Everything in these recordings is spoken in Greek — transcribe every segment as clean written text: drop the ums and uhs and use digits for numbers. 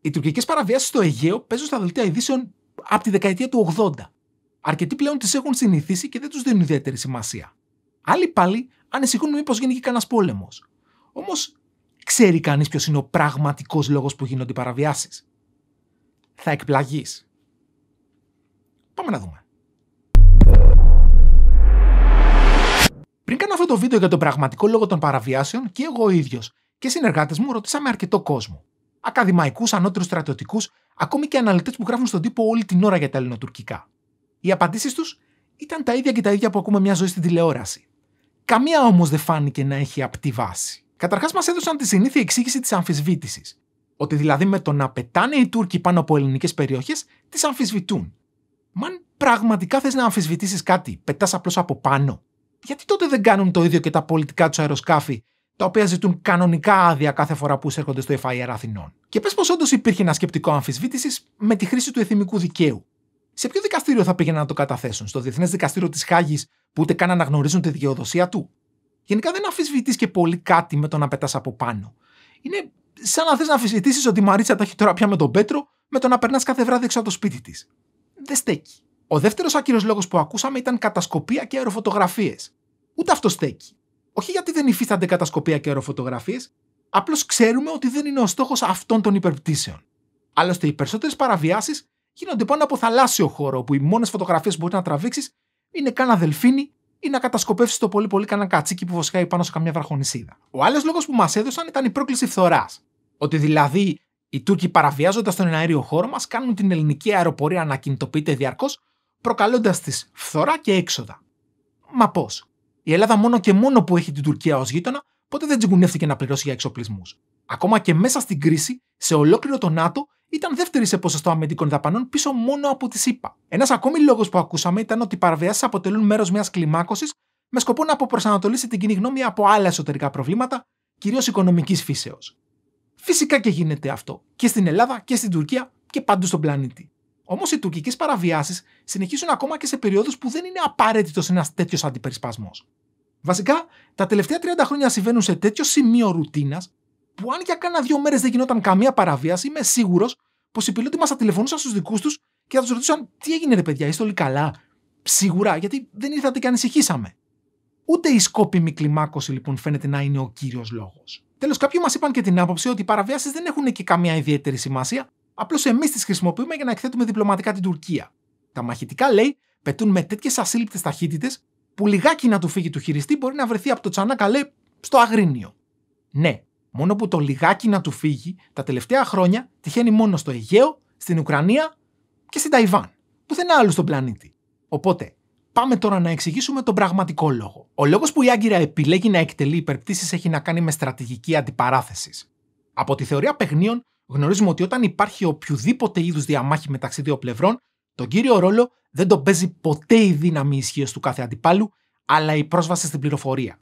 Οι τουρκικές παραβιάσεις στο Αιγαίο παίζουν στα δελτία ειδήσεων από τη δεκαετία του 80. Αρκετοί πλέον τις έχουν συνηθίσει και δεν τους δίνουν ιδιαίτερη σημασία. Άλλοι πάλι ανησυχούν μήπως γίνει και κανένας πόλεμος. Όμως, ξέρει κανείς ποιος είναι ο πραγματικός λόγος που γίνονται οι παραβιάσεις? Θα εκπλαγείς. Πάμε να δούμε. Πριν κάνω αυτό το βίντεο για τον πραγματικό λόγο των παραβιάσεων, και εγώ ο ίδιος και οι συνεργάτες μου ρωτήσαμε αρκετό κόσμο. Ακαδημαϊκούς, ανώτερους στρατιωτικούς, ακόμη και αναλυτές που γράφουν στον τύπο όλη την ώρα για τα ελληνοτουρκικά. Οι απαντήσεις τους ήταν τα ίδια και τα ίδια που ακούμε μια ζωή στην τηλεόραση. Καμία όμως δεν φάνηκε να έχει απτή βάση. Καταρχάς, μας έδωσαν τη συνήθεια εξήγηση της αμφισβήτησης. Ότι δηλαδή με το να πετάνε οι Τούρκοι πάνω από ελληνικές περιοχές, τις αμφισβητούν. Μα αν πραγματικά θες να αμφισβητήσεις κάτι, πετάς απλώς από πάνω. Γιατί τότε δεν κάνουν το ίδιο και τα πολιτικά τους αεροσκάφη, τα οποία ζητούν κανονικά άδεια κάθε φορά που εισέρχονται στο FIR Αθηνών? Και πες πως όντως υπήρχε ένα σκεπτικό αμφισβήτησης με τη χρήση του εθνικού δικαίου. Σε ποιο δικαστήριο θα πήγαιναν να το καταθέσουν? Στο Διεθνές Δικαστήριο της Χάγης, που ούτε καν αναγνωρίζουν τη δικαιοδοσία του? Γενικά δεν αμφισβητείς και πολύ κάτι με το να πετάς από πάνω. Είναι σαν να θες να αμφισβητήσεις ότι η Μαρίτσα τα έχει τώρα πια με τον Πέτρο, με το να περνάς κάθε βράδυ έξω από το σπίτι της. Δεν στέκει. Ο δεύτερος άκυρος λόγος που ακούσαμε ήταν κατασκοπία και αεροφωτογραφίες. Ούτε αυτό στέκει. Όχι γιατί δεν υφίστανται κατασκοπία και αεροφωτογραφίες, απλώς ξέρουμε ότι δεν είναι ο στόχος αυτών των υπερπτήσεων. Άλλωστε, οι περισσότερες παραβιάσεις γίνονται πάνω από θαλάσσιο χώρο, όπου οι μόνες φωτογραφίες που μπορεί να τραβήξεις είναι κάνα δελφίνι ή να κατασκοπεύσεις το πολύ πολύ κάνα κατσίκι που βοσκάει πάνω σε καμιά βραχονισίδα. Ο άλλος λόγος που μας έδωσαν ήταν η πρόκληση φθοράς. Ότι δηλαδή οι Τούρκοι, παραβιάζοντας τον εναέριο χώρο μας, κάνουν την ελληνική αεροπορία να κινητοποιείται διαρκώς, προκαλώντας της φθορά και έξοδα. Μα πώς? Η Ελλάδα μόνο και μόνο που έχει την Τουρκία ως γείτονα, ποτέ δεν τσιγκουνεύτηκε να πληρώσει για εξοπλισμούς. Ακόμα και μέσα στην κρίση, σε ολόκληρο το ΝΑΤΟ, ήταν δεύτερη σε ποσοστό αμυντικών δαπανών, πίσω μόνο από τη ΣΥΠΑ. Ένας ακόμη λόγος που ακούσαμε ήταν ότι οι παραβιάσεις αποτελούν μέρος μιας κλιμάκωσης με σκοπό να αποπροσανατολίσει την κοινή γνώμη από άλλα εσωτερικά προβλήματα, κυρίως οικονομικής φύσεως. Φυσικά και γίνεται αυτό και στην Ελλάδα και στην Τουρκία και παντού στον πλανήτη. Όμως οι τουρκικές παραβιάσεις συνεχίζουν ακόμα και σε περιόδους που δεν είναι απαραίτητος ένας τέτοιος αντιπερισπασμός. Βασικά, τα τελευταία 30 χρόνια συμβαίνουν σε τέτοιο σημείο ρουτίνας, που αν για κάνα 2 μέρες δεν γινόταν καμία παραβίαση, είμαι σίγουρος πως οι πιλότοι μας θα τηλεφωνούσαν στους δικούς τους και θα τους ρωτούσαν: τι έγινε, ρε παιδιά, είστε όλοι καλά? Σίγουρα, γιατί δεν ήρθατε και ανησυχήσαμε. Ούτε η σκόπιμη κλιμάκωση λοιπόν φαίνεται να είναι ο κύριος λόγος. Τέλος, κάποιοι μας είπαν και την άποψη ότι οι παραβιάσεις δεν έχουν και καμία ιδιαίτερη σημασία, απλώς εμείς τις χρησιμοποιούμε για να εκθέτουμε διπλωματικά την Τουρκία. Τα μαχητικά, λέει, πετούν με τέτοιες ασύλληπτες ταχύτητες που λιγάκι να του φύγει του χειριστή μπορεί να βρεθεί από το Τσανάκα, λέει, στο Αγρίνιο. Ναι, μόνο που το λιγάκι να του φύγει τα τελευταία χρόνια τυχαίνει μόνο στο Αιγαίο, στην Ουκρανία και στην Ταϊβάν. Πουθενά άλλου στον πλανήτη. Οπότε, πάμε τώρα να εξηγήσουμε τον πραγματικό λόγο. Ο λόγος που η Άγκυρα επιλέγει να εκτελεί υπερπτήσεις έχει να κάνει με στρατηγική αντιπαράθεσης. Από τη θεωρία παιχνίων, γνωρίζουμε ότι όταν υπάρχει οποιοδήποτε είδους διαμάχη μεταξύ δύο πλευρών, τον κύριο ρόλο δεν τον παίζει ποτέ η δύναμη ισχύως του κάθε αντιπάλου, αλλά η πρόσβαση στην πληροφορία.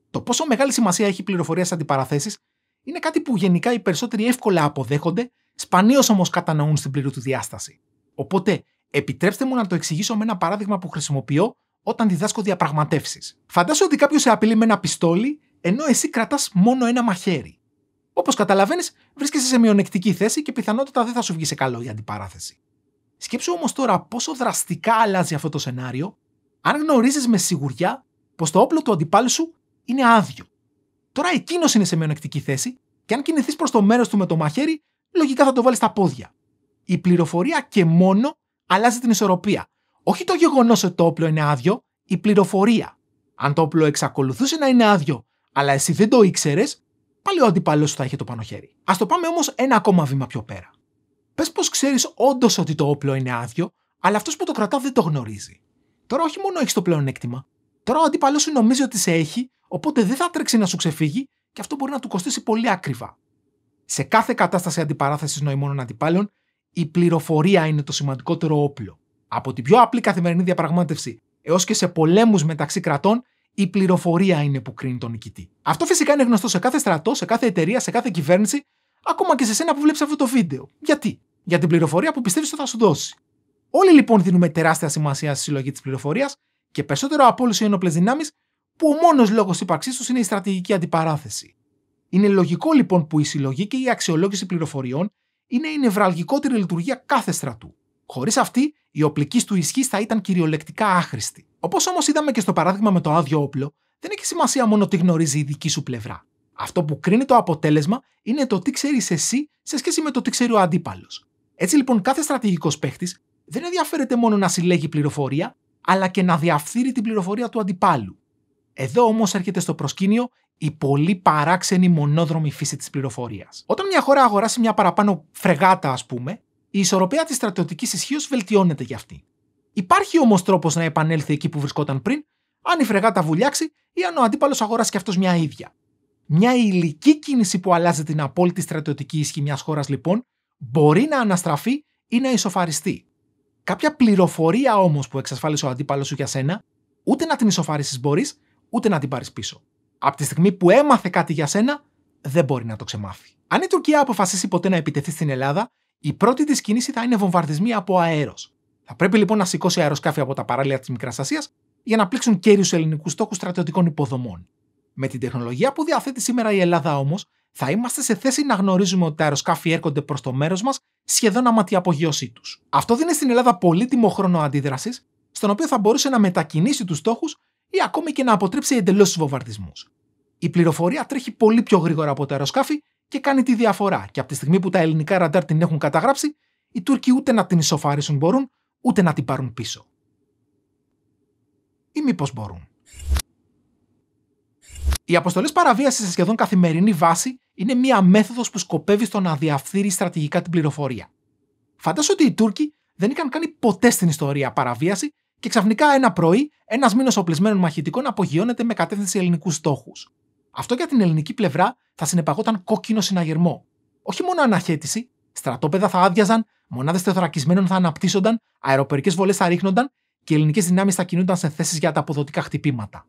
Το πόσο μεγάλη σημασία έχει η πληροφορία σε αντιπαραθέσεις είναι κάτι που γενικά οι περισσότεροι εύκολα αποδέχονται, σπανίως όμως κατανοούν στην πλήρη του διάσταση. Οπότε, επιτρέψτε μου να το εξηγήσω με ένα παράδειγμα που χρησιμοποιώ όταν διδάσκω διαπραγματεύσεις. Φαντάσου ότι κάποιος σε απειλεί με ένα πιστόλι, ενώ εσύ κρατάς μόνο ένα μαχαίρι. Όπως καταλαβαίνεις, βρίσκεσαι σε μειονεκτική θέση και πιθανότατα δεν θα σου βγει σε καλό η αντιπαράθεση. Σκέψου όμως τώρα πόσο δραστικά αλλάζει αυτό το σενάριο, αν γνωρίζεις με σιγουριά πως το όπλο του αντιπάλου σου είναι άδειο. Τώρα εκείνος είναι σε μειονεκτική θέση και αν κινηθείς προς το μέρος του με το μαχαίρι, λογικά θα το βάλεις στα πόδια. Η πληροφορία και μόνο αλλάζει την ισορροπία. Όχι το γεγονός ότι το όπλο είναι άδειο, η πληροφορία. Αν το όπλο εξακολουθούσε να είναι άδειο, αλλά εσύ δεν το ήξερες, πάλι ο αντίπαλος σου θα είχε το πάνω χέρι. Ας το πάμε όμως ένα ακόμα βήμα πιο πέρα. Πες πως ξέρεις όντως ότι το όπλο είναι άδειο, αλλά αυτός που το κρατά δεν το γνωρίζει. Τώρα όχι μόνο έχεις το πλεονέκτημα, τώρα ο αντίπαλος σου νομίζει ότι σε έχει, οπότε δεν θα τρέξει να σου ξεφύγει και αυτό μπορεί να του κοστίσει πολύ ακριβά. Σε κάθε κατάσταση αντιπαράθεσης νοημόνων αντιπάλων, η πληροφορία είναι το σημαντικότερο όπλο. Από την πιο απλή καθημερινή διαπραγμάτευση έως και σε πολέμους μεταξύ κρατών, η πληροφορία είναι που κρίνει τον νικητή. Αυτό φυσικά είναι γνωστό σε κάθε στρατό, σε κάθε εταιρεία, σε κάθε κυβέρνηση, ακόμα και σε σένα που βλέπεις αυτό το βίντεο. Γιατί? Για την πληροφορία που πιστεύεις ότι θα σου δώσει. Όλοι λοιπόν δίνουμε τεράστια σημασία στη συλλογή της πληροφορίας και περισσότερο από όλους οι ένοπλες δυνάμεις, που ο μόνος λόγος ύπαρξής τους είναι η στρατηγική αντιπαράθεση. Είναι λογικό λοιπόν που η συλλογή και η αξιολόγηση πληροφοριών είναι η νευραλγικότερη λειτουργία κάθε στρατού. Χωρίς αυτή, η οπλική του ισχύ θα ήταν κυριολεκτικά άχρηστη. Όπως όμως είδαμε και στο παράδειγμα με το άδειο όπλο, δεν έχει σημασία μόνο τι γνωρίζει η δική σου πλευρά. Αυτό που κρίνει το αποτέλεσμα είναι το τι ξέρεις εσύ σε σχέση με το τι ξέρει ο αντίπαλος. Έτσι λοιπόν, κάθε στρατηγικός παίχτης δεν ενδιαφέρεται μόνο να συλλέγει πληροφορία, αλλά και να διαφθείρει την πληροφορία του αντιπάλου. Εδώ όμως έρχεται στο προσκήνιο η πολύ παράξενη μονόδρομη φύση της πληροφορίας. Όταν μια χώρα αγοράσει μια παραπάνω φρεγάτα, ας πούμε, η ισορροπία της στρατιωτικής ισχύως βελτιώνεται για αυτή. Υπάρχει όμως τρόπος να επανέλθει εκεί που βρισκόταν πριν, αν η φρεγάτα βουλιάξει ή αν ο αντίπαλος αγοράσει κι αυτός μια ίδια. Μια υλική κίνηση που αλλάζει την απόλυτη στρατιωτική ισχύ μιας χώρας, λοιπόν, μπορεί να αναστραφεί ή να ισοφαριστεί. Κάποια πληροφορία όμως που εξασφάλισε ο αντίπαλος σου για σένα, ούτε να την ισοφαρίσεις μπορείς, ούτε να την πάρεις πίσω. Από τη στιγμή που έμαθε κάτι για σένα, δεν μπορεί να το ξεμάθει. Αν η Τουρκία αποφασίσει ποτέ να επιτεθεί στην Ελλάδα, η πρώτη της κίνηση θα είναι βομβαρδισμοί από αέρος. Θα πρέπει λοιπόν να σηκώσει αεροσκάφη από τα παράλια της Μικράς Ασίας για να πλήξουν κέριους ελληνικούς στόχους στρατιωτικών υποδομών. Με την τεχνολογία που διαθέτει σήμερα η Ελλάδα όμως, θα είμαστε σε θέση να γνωρίζουμε ότι τα αεροσκάφη έρχονται προς το μέρος μας σχεδόν άμα την απογείωσή τους. Αυτό δίνει στην Ελλάδα πολύτιμο χρόνο αντίδρασης, στον οποίο θα μπορούσε να μετακινήσει τους στόχους ή ακόμη και να αποτρέψει εντελώς τους βομβαρδισμούς. Η πληροφορία τρέχει πολύ πιο γρήγορα από τα αεροσκάφη και κάνει τη διαφορά, και από τη στιγμή που τα ελληνικά ραντάρ την έχουν καταγράψει, οι Τούρκοι ούτε να την ισοφαρίσουν μπορούν, ούτε να την πάρουν πίσω. Ή μήπως μπορούν. Οι αποστολές παραβίασης σε σχεδόν καθημερινή βάση είναι μία μέθοδος που σκοπεύει στο να διαφθείρει στρατηγικά την πληροφορία. Φαντάσου ότι οι Τούρκοι δεν είχαν κάνει ποτέ στην ιστορία παραβίαση και ξαφνικά ένα πρωί ένας μήνος οπλισμένων μαχητικών απογειώνεται με κατεύθυνση ελληνικούς στόχους. Αυτό για την ελληνική πλευρά θα συνεπαγόταν κόκκινο συναγερμό. Όχι μόνο αναχέτηση, στρατόπεδα θα άδειαζαν, μονάδες τεθωρακισμένων θα αναπτύσσονταν, αεροπορικές βολές θα ρίχνονταν και οι ελληνικές δυνάμεις θα κινούνταν σε θέσεις για τα αποδοτικά χτυπήματα.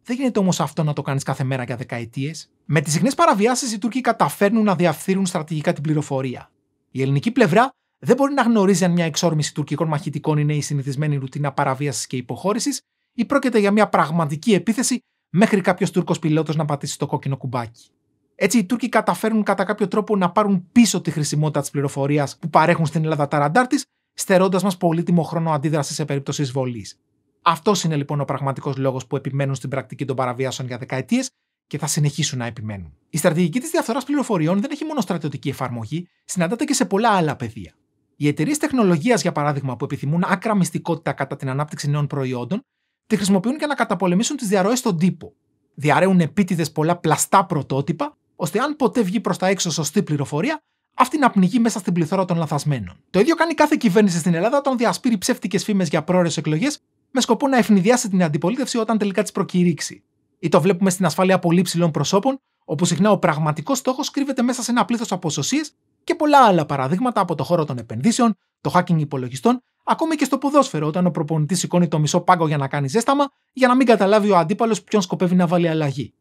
Δεν γίνεται όμως αυτό να το κάνεις κάθε μέρα για δεκαετίες. Με τις συχνές παραβιάσεις, οι Τούρκοι καταφέρνουν να διαφθείρουν στρατηγικά την πληροφορία. Η ελληνική πλευρά δεν μπορεί να γνωρίζει αν μια εξόρμηση τουρκικών μαχητικών είναι η συνηθισμένη ρουτίνα παραβίασης και υποχώρησης ή πρόκειται για μια πραγματική επίθεση μέχρι κάποιος Τούρκος πιλότος να πατήσει το κόκκινο κουμπάκι. Έτσι, οι Τούρκοι καταφέρνουν κατά κάποιο τρόπο να πάρουν πίσω τη χρησιμότητα της πληροφορίας που παρέχουν στην Ελλάδα τα ραντάρ της, στερώντας μας πολύτιμο χρόνο αντίδρασης σε περίπτωση εισβολής. Αυτός είναι λοιπόν ο πραγματικός λόγος που επιμένουν στην πρακτική των παραβιάσεων για δεκαετίες και θα συνεχίσουν να επιμένουν. Η στρατηγική της διαφθοράς πληροφοριών δεν έχει μόνο στρατιωτική εφαρμογή, συναντάται και σε πολλά άλλα πεδία. Οι εταιρείες τεχνολογίας, για παράδειγμα, που επιθυμούν άκρα μυστικότητα κατά την ανάπτυξη νέων προϊόντων, τη χρησιμοποιούν για να καταπολεμήσουν τις διαρροές στον τύπο. Διαρρέουν επίτηδες πολλά πλαστά πρωτότυπα, ώστε αν ποτέ βγει προς τα έξω σωστή πληροφορία, αυτή να πνιγεί μέσα στην πληθώρα των λανθασμένων. Το ίδιο κάνει κάθε κυβέρνηση στην Ελλάδα όταν διασπείρει ψεύτικες φήμες για πρόορες εκλογές με σκοπό να ευνηδιάσει την αντιπολίτευση όταν τελικά της προκηρύξει. Ή το βλέπουμε στην ασφάλεια πολύ ψηλών προσώπων, όπου συχνά ο πραγματικός στόχος κρύβεται μέσα σε ένα πλήθος από σωσίες και πολλά άλλα παραδείγματα από το χώρο των επενδύσεων, το hacking υπολογιστών, ακόμη και στο ποδόσφαιρο, όταν ο προπονητής σηκώνει το μισό πάγκο για να κάνει ζέσταμα, για να μην καταλάβει ο αντίπαλος ποιον σκοπεύει να βάλει αλλαγή.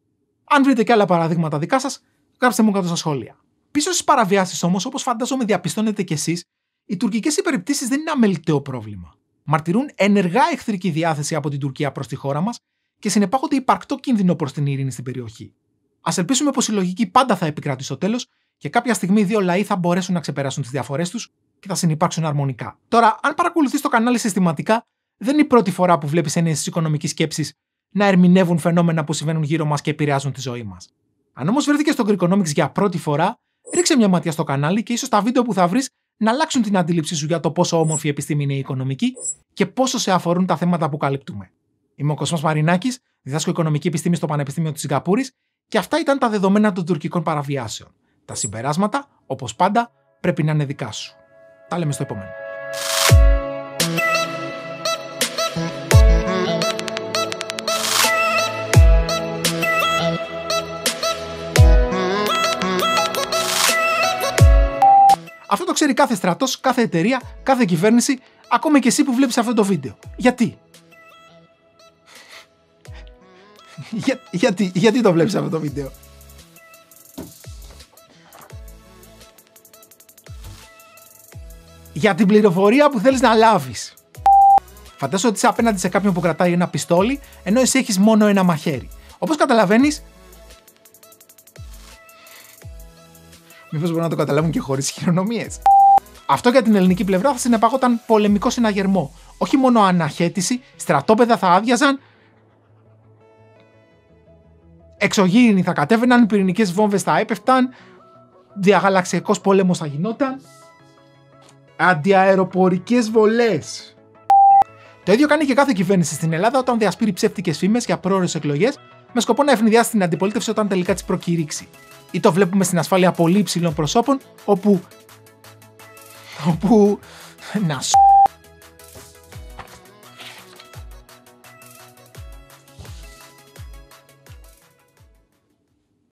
Αν βρείτε και άλλα παραδείγματα δικά σας, γράψτε μου κάτω στα σχόλια. Πίσω στις παραβιάσεις όμως, όπως φαντάζομαι διαπιστώνετε κι εσείς, οι τουρκικές υπερεπτήσεις δεν είναι αμεληταίο πρόβλημα. Μαρτυρούν ενεργά εχθρική διάθεση από την Τουρκία προς τη χώρα μας και συνεπάγονται υπαρκτό κίνδυνο προς την ειρήνη στην περιοχή. Ας ελπίσουμε πως η λογική πάντα θα επικρατεί στο τέλος και κάποια στιγμή οι δύο λαοί θα μπορέσουν να ξεπεράσουν τις διαφορές τους και θα συνυπάρξουν αρμονικά. Τώρα, αν παρακολουθείς το κανάλι συστηματικά, δεν είναι η πρώτη φορά που βλέπεις έννοιες της οικονομικής σκέψης να ερμηνεύουν φαινόμενα που συμβαίνουν γύρω μας και επηρεάζουν τη ζωή μας. Αν όμως βρέθηκες στο Greekonomics για πρώτη φορά, ρίξε μια ματιά στο κανάλι και ίσως τα βίντεο που θα βρεις να αλλάξουν την αντίληψή σου για το πόσο όμορφη επιστήμη είναι η οικονομική και πόσο σε αφορούν τα θέματα που καλύπτουμε. Είμαι ο Κοσμός Μαρινάκης, διδάσκω οικονομική επιστήμη στο Πανεπιστήμιο της Σιγκαπούρης και αυτά ήταν τα δεδομένα των τουρκικών παραβιάσεων. Τα συμπεράσματα, όπως πάντα, πρέπει να είναι δικά σου. Τα λέμε στο επόμενο. Αυτό το ξέρει κάθε στρατός, κάθε εταιρεία, κάθε κυβέρνηση, ακόμη και εσύ που βλέπεις αυτό το βίντεο. Γιατί? Γιατί το βλέπεις αυτό το βίντεο? Για την πληροφορία που θέλεις να λάβεις. Φαντάσου ότι είσαι απέναντι σε κάποιον που κρατάει ένα πιστόλι, ενώ εσύ έχεις μόνο ένα μαχαίρι. Όπως καταλαβαίνεις, Μήπως μπορούν να το καταλάβουν και χωρίς χειρονομίες. Αυτό για την ελληνική πλευρά θα συνεπάγονταν πολεμικό συναγερμό. Όχι μόνο αναχέτηση, στρατόπεδα θα άδειαζαν, εξωγήινοι θα κατέβαιναν, πυρηνικές βόμβες θα έπεφταν, διαγαλαξιακός πόλεμος θα γινόταν, αντιαεροπορικές βολές. Το ίδιο κάνει και κάθε κυβέρνηση στην Ελλάδα όταν διασπείρει ψεύτικες φήμες για πρόωρες εκλογές με σκοπό να ευνηδιάσει την αντιπολίτευση όταν τελικά τις προκηρύξει. Ή το βλέπουμε στην ασφάλεια πολύ υψηλών προσώπων, όπου να